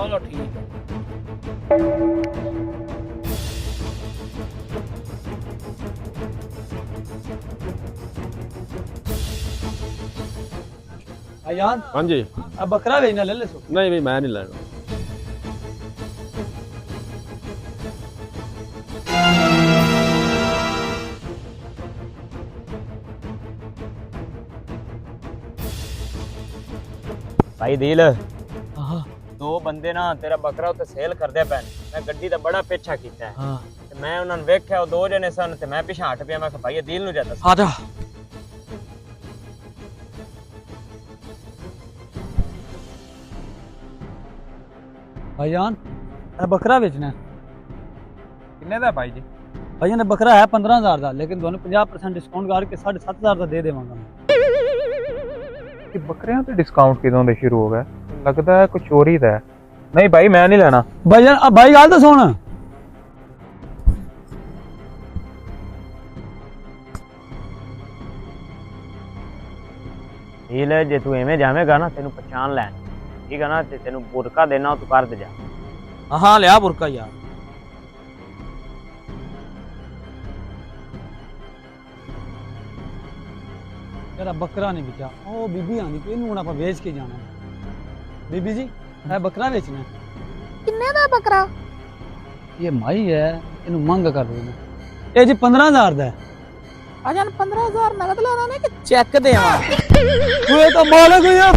चलो ठीक है। भाईजान हाँ जी। अब बकरा भेजना ले ले सो। नहीं भाई मैं नहीं लेना। भाई दिल हाँ दो बंदे ना तेरा बकरा उत्ते सेल करदे पैन। मैं गड्डी दा बड़ा पीछा कीता है हाँ ते मैं उन्हां नूं वेख्या, दो जने सन ते मैं पिछा हट पिया। मैं कहा भाई दिल नूं जा दस। आजा। भाईजान बकरा बेचना है। किन्ने दा भाई जी? भाईजान बकरा है 15,000 का, लेकिन ਤੁਹਾਨੂੰ 50% डिस्काउंट करके 7,500 ਦਾ ਦੇ ਦੇਵਾਂਗਾ ਮੈਂ। कि बकरियां ते डिस्काउंट किदों दे शुरू हो गए? लगदा है कुछ चोरी दा है। नहीं भाई मैं नहीं लेना। भाईजान अब भाई गल तो सुन। दिल जे तू एवें जावेगा ना तेनू पहचान लैन, ठीक है ना? ते तेनू बुरका देना तू कर दे जा। हाँ लिया बुरका यार। तेरा बकरा नहीं बिका। ओ बीबी आंदी कोई नूं ਆਪਾਂ ਵੇਚ ਕੇ ਜਾਣਾ। बीबी जी है बकरा बेचना है। किन्ने दा बकरा? ये माई है, इनू मंग कर देना। ये जी 15,000 ਦਾ है। अजन 15,000 नगद लेना ने कि चेक देवा? तू ये तो मालिक है।